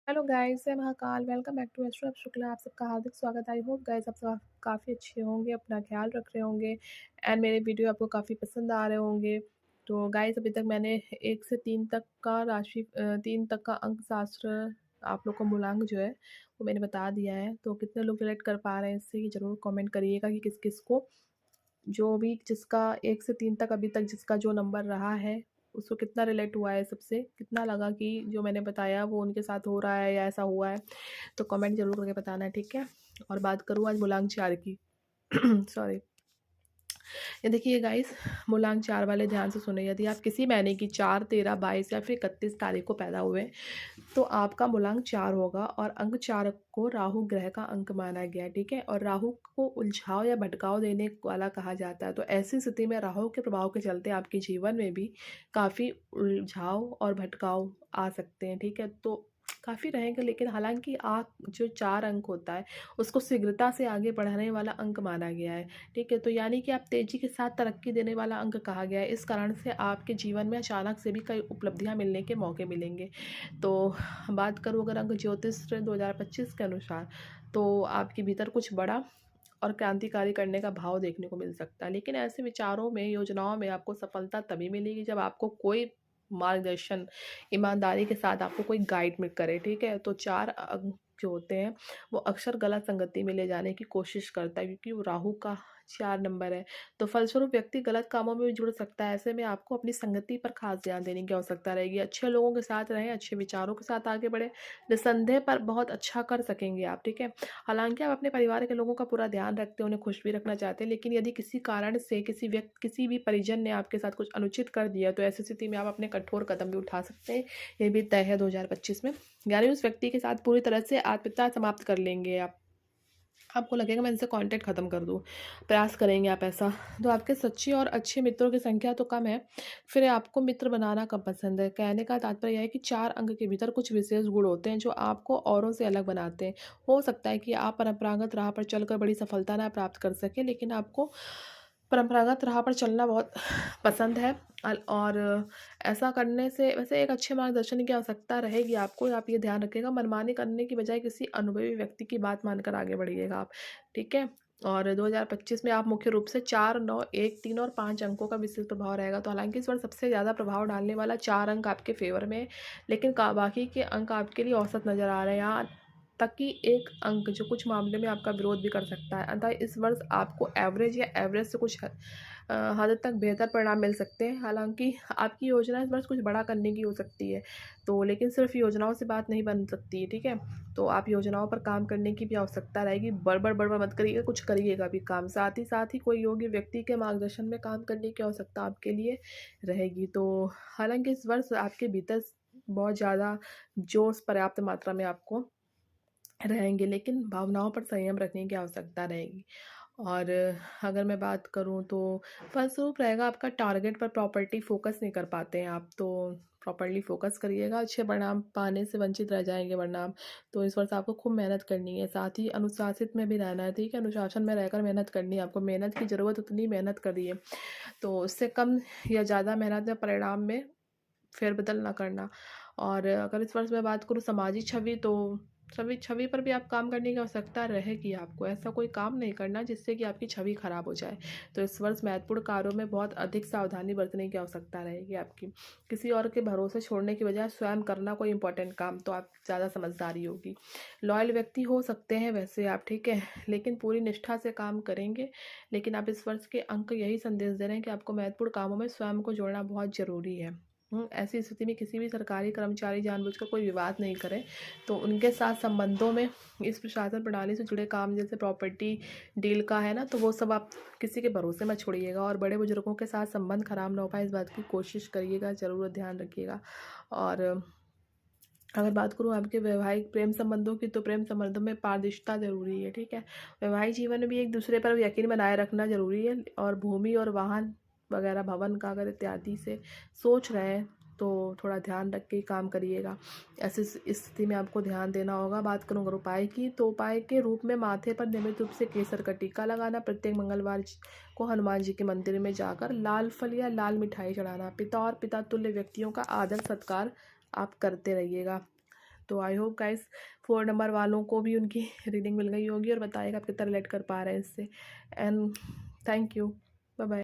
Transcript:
Hello guys, मैं Mahakal. Welcome back to astro Shukla. आप सबका हार्दिक स्वागत। आई होप गाइस आप सब काफ़ी अच्छे होंगे, अपना ख्याल रख रहे होंगे एंड मेरे वीडियो आपको काफ़ी पसंद आ रहे होंगे। तो गाइस अभी तक मैंने 1 से 3 तक का 3 तक का अंक शास्त्र आप लोग को मूलांक जो है वो मैंने बता दिया है। तो कितने लोग रिलेट कर पा रहे हैं इससे, ये ज़रूर कमेंट करिएगा कि किस किस को जो भी जिसका 1 से 3 तक अभी तक जिसका जो नंबर रहा है, उसको कितना रिलेट हुआ है सबसे, कितना लगा कि जो मैंने बताया वो उनके साथ हो रहा है या ऐसा हुआ है। तो कमेंट ज़रूर करके बताना है, ठीक है? और बात करूँ आज मूलांक 4 की। सॉरी। ये देखिए गाइस, मूलांक 4 वाले ध्यान से सुने। यदि आप किसी महीने की 4, 13, 22 या फिर 31 तारीख को पैदा हुए, तो आपका मूलांक 4 होगा और अंक 4 को राहु ग्रह का अंक माना गया है, ठीक है? और राहु को उलझाव या भटकाव देने वाला कहा जाता है। तो ऐसी स्थिति में राहु के प्रभाव के चलते आपके जीवन में भी काफ़ी उलझाव और भटकाव आ सकते हैं, ठीक है? तो काफ़ी रहेंगे, लेकिन हालांकि आप जो 4 अंक होता है उसको शीघ्रता से आगे बढ़ाने वाला अंक माना गया है, ठीक है? तो यानी कि आप तेज़ी के साथ तरक्की देने वाला अंक कहा गया है। इस कारण से आपके जीवन में अचानक से भी कई उपलब्धियां मिलने के मौके मिलेंगे। तो बात करूँ अगर अंक ज्योतिष 2025 के अनुसार, तो आपके भीतर कुछ बड़ा और क्रांतिकारी करने का भाव देखने को मिल सकता है। लेकिन ऐसे विचारों में, योजनाओं में आपको सफलता तभी मिलेगी जब आपको कोई मार्गदर्शन, ईमानदारी के साथ आपको कोई गाइड में करे, ठीक है? तो 4 अंक जो होते हैं वो अक्सर गलत संगति में ले जाने की कोशिश करता है, क्योंकि वो राहु का 4 नंबर है। तो फलस्वरूप व्यक्ति गलत कामों में भी जुड़ सकता है। ऐसे में आपको अपनी संगति पर खास ध्यान देने की आवश्यकता रहेगी। अच्छे लोगों के साथ रहें, अच्छे विचारों के साथ आगे बढ़ें, निस्संदेह पर बहुत अच्छा कर सकेंगे आप, ठीक है? हालाँकि आप अपने परिवार के लोगों का पूरा ध्यान रखते हैं, उन्हें खुश भी रखना चाहते हैं, लेकिन यदि किसी कारण से किसी भी परिजन ने आपके साथ कुछ अनुचित कर दिया, तो ऐसी स्थिति में आप अपने कठोर कदम भी उठा सकते हैं। ये भी तय है 2025 में। यानी उस व्यक्ति के साथ पूरी तरह से आत्मीयता समाप्त कर लेंगे आप। आपको लगेगा मैं इनसे कॉन्टैक्ट ख़त्म कर दूँ, प्रयास करेंगे आप ऐसा। तो आपके सच्चे और अच्छे मित्रों की संख्या तो कम है, फिर आपको मित्र बनाना कम पसंद है। कहने का तात्पर्य यह है कि 4 अंक के भीतर कुछ विशेष गुण होते हैं जो आपको औरों से अलग बनाते हैं। हो सकता है कि आप परंपरागत राह पर चलकर बड़ी सफलता ना प्राप्त कर सकें, लेकिन आपको परंपरागत राह पर चलना बहुत पसंद है। और ऐसा करने से वैसे एक अच्छे मार्गदर्शन की आवश्यकता रहेगी आपको। आप ये ध्यान रखिएगा, मनमानी करने की बजाय किसी अनुभवी व्यक्ति की बात मानकर आगे बढ़िएगा आप, ठीक है? और 2025 में आप मुख्य रूप से 4, 9, 1, 3 और 5 अंकों का विशेष प्रभाव रहेगा। तो हालाँकि इस बार सबसे ज़्यादा प्रभाव डालने वाला 4 अंक आपके फ़ेवर में है, लेकिन का बाकी के अंक आपके लिए औसत नज़र आ रहे हैं। यहाँ तक कि एक अंक जो कुछ मामले में आपका विरोध भी कर सकता है। अतः इस वर्ष आपको एवरेज या एवरेज से कुछ हद तक बेहतर परिणाम मिल सकते हैं। हालाँकि आपकी योजना इस वर्ष कुछ बड़ा करने की हो सकती है, तो लेकिन सिर्फ़ योजनाओं से बात नहीं बन सकती है, ठीक है? तो आप योजनाओं पर काम करने की भी आवश्यकता रहेगी। बड़बड़ मत करिएगा, कुछ करिएगा भी काम। साथ ही कोई योग्य व्यक्ति के मार्गदर्शन में काम करने की आवश्यकता आपके लिए रहेगी। तो हालाँकि इस वर्ष आपके भीतर बहुत ज़्यादा जोश पर्याप्त मात्रा में आपको रहेंगे, लेकिन भावनाओं पर संयम रखने की आवश्यकता रहेगी। और अगर मैं बात करूँ तो फलस्वरूप रहेगा आपका टारगेट पर प्रॉपर्टी फ़ोकस नहीं कर पाते हैं आप, तो प्रॉपर्ली फ़ोकस करिएगा। अच्छे परिणाम पाने से वंचित रह जाएँगे वरना आप। तो इस वर्ष आपको खूब मेहनत करनी है, साथ ही अनुशासित में भी रहना है, ठीक है? अनुशासन में रहकर मेहनत करनी है आपको। मेहनत की ज़रूरत उतनी मेहनत करिए, तो उससे कम या ज़्यादा मेहनत या परिणाम में फेरबदल ना करना। और अगर इस वर्ष मैं बात करूँ सामाजिक छवि, तो छवि छवि पर भी आप काम करने की आवश्यकता रहेगी आपको। ऐसा कोई काम नहीं करना जिससे कि आपकी छवि खराब हो जाए। तो इस वर्ष महत्वपूर्ण कार्यों में बहुत अधिक सावधानी बरतने की आवश्यकता रहेगी आपकी। किसी और के भरोसे छोड़ने की बजाय स्वयं करना कोई इंपॉर्टेंट काम, तो आप ज़्यादा समझदारी होगी। लॉयल व्यक्ति हो सकते हैं वैसे आप, ठीक है? लेकिन पूरी निष्ठा से काम करेंगे। लेकिन आप इस वर्ष के अंक यही संदेश दे रहे हैं कि आपको महत्वपूर्ण कामों में स्वयं को जोड़ना बहुत ज़रूरी है। ऐसी स्थिति में किसी भी सरकारी कर्मचारी जानबूझकर कोई विवाद नहीं करे, तो उनके साथ संबंधों में इस प्रशासन प्रणाली से जुड़े काम जैसे प्रॉपर्टी डील का है ना, तो वो सब आप किसी के भरोसे मत छोड़िएगा। और बड़े बुजुर्गों के साथ संबंध खराब ना हो पाए, इस बात की कोशिश करिएगा, ज़रूर ध्यान रखिएगा। और अगर बात करूँ आपके वैवाहिक प्रेम संबंधों की, तो प्रेम संबंधों में पारदर्शिता ज़रूरी है, ठीक है? वैवाहिक जीवन में भी एक दूसरे पर यकीन बनाए रखना ज़रूरी है। और भूमि और वाहन वगैरह, भवन का अगर इत्यादि से सोच रहे हैं, तो थोड़ा ध्यान रख के काम करिएगा। ऐसी स्थिति में आपको ध्यान देना होगा। बात करूँ अगर उपाय की, तो उपाय के रूप में माथे पर नियमित रूप से केसर का टीका लगाना, प्रत्येक मंगलवार को हनुमान जी के मंदिर में जाकर लाल फल या लाल मिठाई चढ़ाना, पिता और पिता तुल्य व्यक्तियों का आदर सत्कार आप करते रहिएगा। तो आई होप गाइस 4 नंबर वालों को भी उनकी रीडिंग मिल गई होगी और बताइएगा आप कितना रिलेट कर पा रहे हैं इससे। And thank you. Bye bye.